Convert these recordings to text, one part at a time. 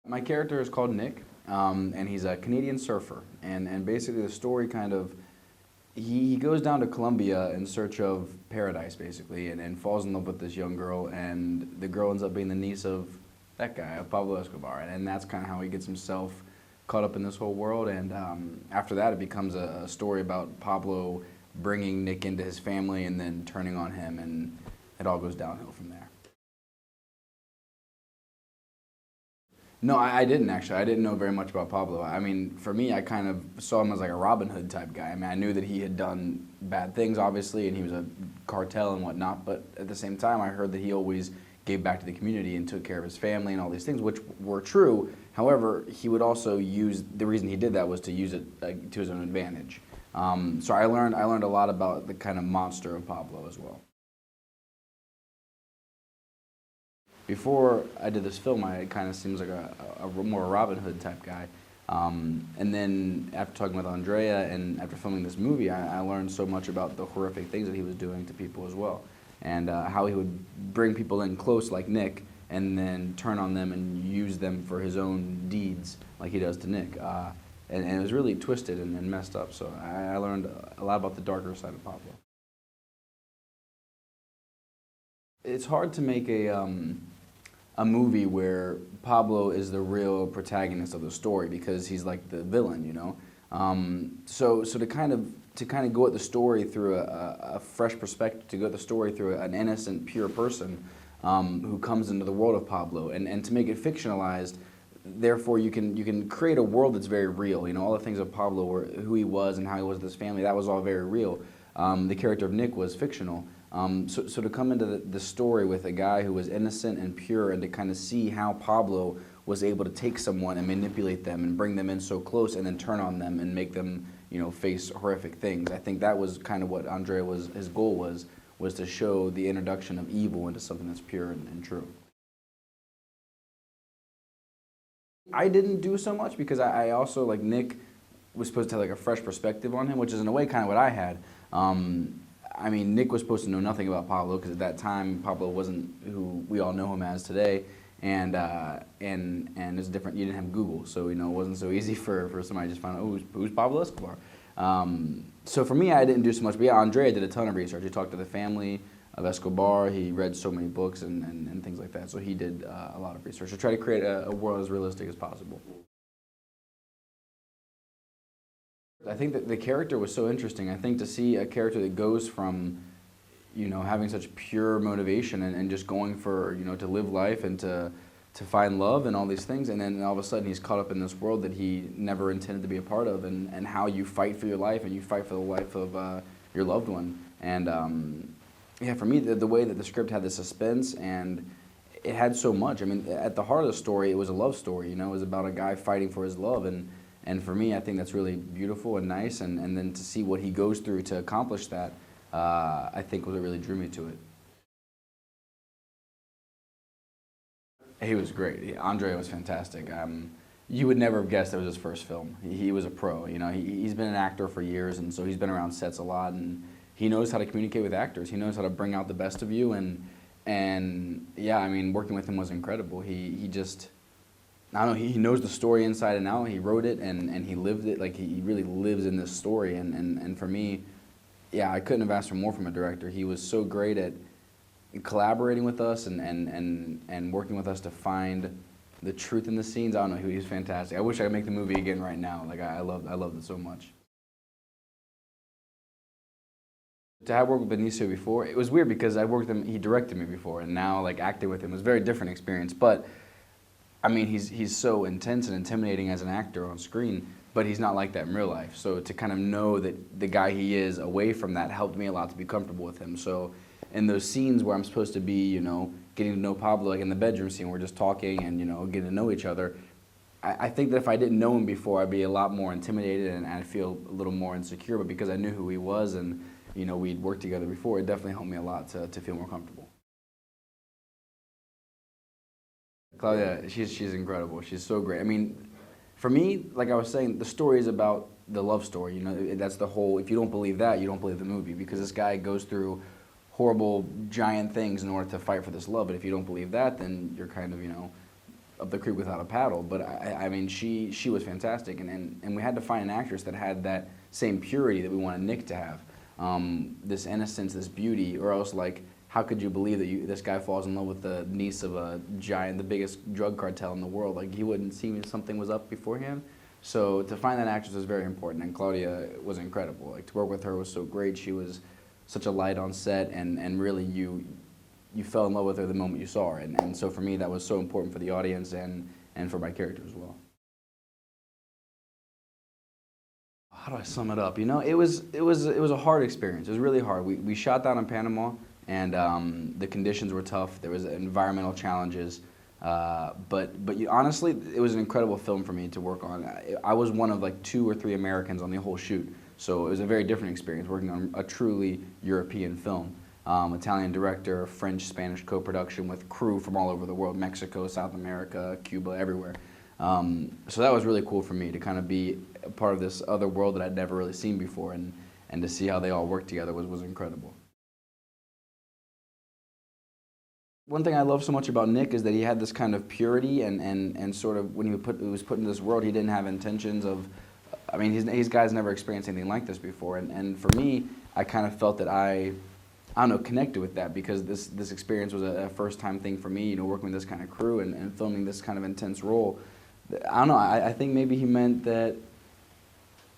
My character is called Nick, and he's a Canadian surfer. And basically the story kind of, he goes down to Colombia in search of paradise, basically, and falls in love with this young girl, and the girl ends up being the niece of that guy, of Pablo Escobar. And that's kind of how he gets himself caught up in this whole world. And after that, it becomes a story about Pablo bringing Nick into his family and then turning on him, and it all goes downhill from there. No, I didn't actually. I didn't know very much about Pablo. I mean, for me, I kind of saw him as like a Robin Hood type guy. I mean, I knew that he had done bad things, obviously, and he was a cartel and whatnot, but at the same time, I heard that he always gave back to the community and took care of his family and all these things, which were true. However, he would also use, the reason he did that was to use it to his own advantage. So I learned a lot about the kind of monster of Pablo as well. Before I did this film, I kind of seems like a more Robin Hood type guy. And then after talking with Andrea and after filming this movie, I learned so much about the horrific things that he was doing to people as well. And how he would bring people in close like Nick and then turn on them and use them for his own deeds like he does to Nick. And it was really twisted and messed up. So I learned a lot about the darker side of Pablo. It's hard to make a movie where Pablo is the real protagonist of the story because he's like the villain, you know. So to kind of go at the story through a fresh perspective, to go at the story through an innocent, pure person who comes into the world of Pablo, and to make it fictionalized, therefore you can create a world that's very real. You know, all the things of Pablo, were who he was and how he was with his family, that was all very real. The character of Nick was fictional. So to come into the story with a guy who was innocent and pure, and to kind of see how Pablo was able to take someone and manipulate them and bring them in so close and then turn on them and make them, you know, face horrific things. I think that was kind of what Andrea his goal was to show the introduction of evil into something that's pure and true. I didn't do so much because I also, like, Nick was supposed to have like a fresh perspective on him, which is in a way kind of what I had. I mean, Nick was supposed to know nothing about Pablo because at that time Pablo wasn't who we all know him as today, and it's different. You didn't have Google, so you know it wasn't so easy for somebody to just find out who's Pablo Escobar. So for me, I didn't do so much, but yeah, Andrea did a ton of research. He talked to the family of Escobar. He read so many books and things like that. So he did a lot of research to try to create a world as realistic as possible. I think that the character was so interesting. I think to see a character that goes from, you know, having such pure motivation and just going for, you know, to live life and to find love and all these things, and then all of a sudden he's caught up in this world that he never intended to be a part of, and how you fight for your life and you fight for the life of your loved one. And yeah, for me, the way that the script had the suspense and it had so much. I mean, at the heart of the story, it was a love story. You know, it was about a guy fighting for his love, and for me, I think that's really beautiful and nice, and then to see what he goes through to accomplish that, I think was what really drew me to it. He was great. Andre was fantastic. You would never have guessed that was his first film. He was a pro. You know, he's been an actor for years, and so he's been around sets a lot, and he knows how to communicate with actors. He knows how to bring out the best of you, and yeah, I mean, working with him was incredible. He just, I don't know, he knows the story inside and out. He wrote it and he lived it. Like, he really lives in this story. And for me, yeah, I couldn't have asked for more from a director. He was so great at collaborating with us and working with us to find the truth in the scenes. I don't know, he was fantastic. I wish I could make the movie again right now. Like, I loved it so much. To have worked with Benicio before, it was weird because I worked with him, he directed me before, and now like acting with him was a very different experience. But I mean, he's so intense and intimidating as an actor on screen, but he's not like that in real life. So to kind of know that the guy he is away from that helped me a lot to be comfortable with him. So in those scenes where I'm supposed to be, you know, getting to know Pablo, like in the bedroom scene, we're just talking and, you know, getting to know each other, I think that if I didn't know him before, I'd be a lot more intimidated and I'd feel a little more insecure. But because I knew who he was and, you know, we'd worked together before, it definitely helped me a lot to feel more comfortable. Claudia, she's incredible. She's so great. I mean, for me, like I was saying, the story is about the love story. You know, that's the whole. If you don't believe that, you don't believe the movie, because this guy goes through horrible, giant things in order to fight for this love. But if you don't believe that, then you're kind of, you know, up the creek without a paddle. But I mean, she was fantastic, and we had to find an actress that had that same purity that we wanted Nick to have, this innocence, this beauty, or else like, how could you believe that this guy falls in love with the niece of a giant, the biggest drug cartel in the world? Like, he wouldn't see something was up beforehand. So to find that actress was very important, and Claudia was incredible. Like, to work with her was so great. She was such a light on set, and really you fell in love with her the moment you saw her. And so for me, that was so important for the audience and for my character as well. How do I sum it up? You know, it was a hard experience. It was really hard. We shot down in Panama, and the conditions were tough. There was environmental challenges, but honestly, it was an incredible film for me to work on. I was one of like 2 or 3 Americans on the whole shoot, so it was a very different experience working on a truly European film. Italian director, French, Spanish co-production with crew from all over the world, Mexico, South America, Cuba, everywhere. So that was really cool for me to kind of be a part of this other world that I'd never really seen before, and to see how they all worked together was incredible. One thing I love so much about Nick is that he had this kind of purity, and sort of when he was put into this world, he didn't have intentions of, I mean, his guys never experienced anything like this before, and for me, I kind of felt that I don't know, connected with that, because this experience was a first-time thing for me, you know, working with this kind of crew and filming this kind of intense role. I don't know, I think maybe he meant that,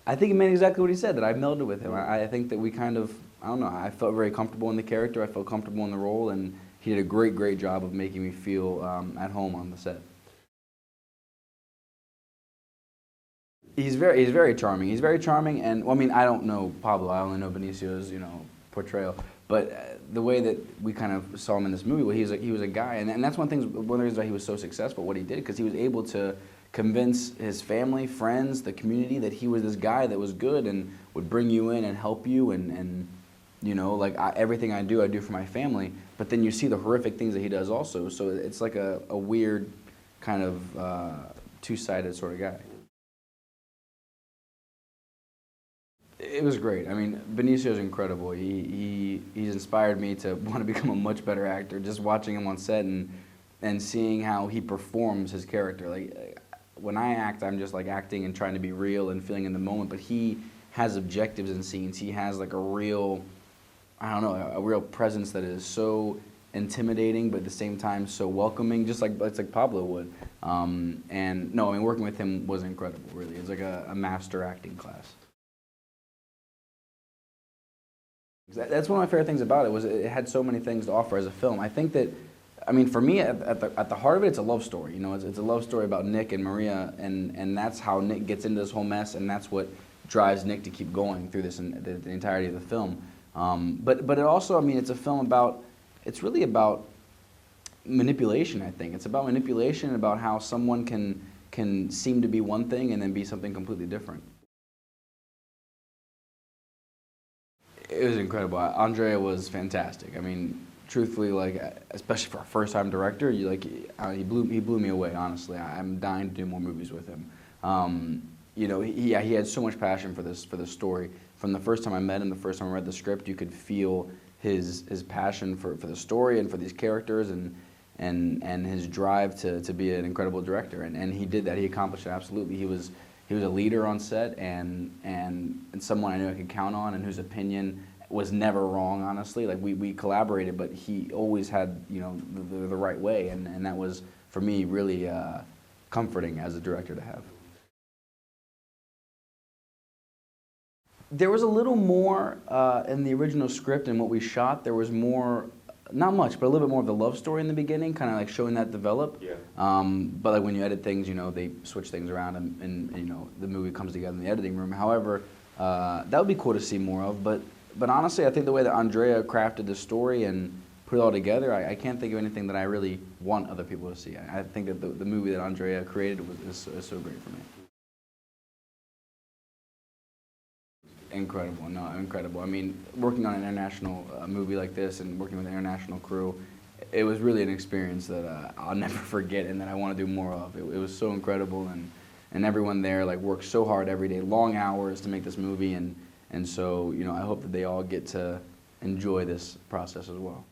I think he meant exactly what he said, that I melded with him. I think that we kind of, I don't know, I felt very comfortable in the character, I felt comfortable in the role, and he did a great job of making me feel at home on the set. He's very charming. He's very charming, and well, I mean, I don't know Pablo. I only know Benicio's, you know, portrayal. But the way that we kind of saw him in this movie, well, he was a guy, and that's one of the reasons why he was so successful. What he did, because he was able to convince his family, friends, the community that he was this guy that was good and would bring you in and help you, and you know, like everything I do for my family. But then you see the horrific things that he does also. So it's like a weird kind of two-sided sort of guy. It was great. I mean, Benicio's incredible. He's inspired me to want to become a much better actor. Just watching him on set and seeing how he performs his character. Like, when I act, I'm just like acting and trying to be real and feeling in the moment. But he has objectives in scenes. He has like a real, I don't know, a real presence that is so intimidating, but at the same time so welcoming, just like it's like Pablo would. And no, I mean, working with him was incredible. Really, it's like a master acting class. That's one of my favorite things about it, was it had so many things to offer as a film. I think that, I mean, for me, at the heart of it, it's a love story. You know, it's a love story about Nick and Maria, and that's how Nick gets into this whole mess, and that's what drives Nick to keep going through this the entirety of the film. But it also, I mean, it's a film about, it's really about manipulation. I think it's about manipulation, about how someone can seem to be one thing and then be something completely different. It was incredible. Andrea was fantastic. I mean, truthfully, like, especially for a first-time director, he blew me away. Honestly, I'm dying to do more movies with him. You know, he had so much passion for this story. From the first time I met him, the first time I read the script, you could feel his passion for the story and for these characters, and his drive to be an incredible director. And he did that. He accomplished it absolutely. He was a leader on set, and someone I knew I could count on, and whose opinion was never wrong, honestly. Like, we collaborated, but he always had, you know, the right way, and that was, for me, really comforting as a director to have. There was a little more in the original script and what we shot. There was more, not much, but a little bit more of the love story in the beginning, kind of like showing that develop. Yeah. But like when you edit things, you know, they switch things around, and you know, the movie comes together in the editing room. However, that would be cool to see more of. But honestly, I think the way that Andrea crafted the story and put it all together, I can't think of anything that I really want other people to see. I think that the movie that Andrea created is so great for me. Incredible, no, incredible. I mean, working on an international movie like this and working with an international crew, it was really an experience that I'll never forget and that I want to do more of. It was so incredible, and everyone there like worked so hard every day, long hours to make this movie, and so, you know, I hope that they all get to enjoy this process as well.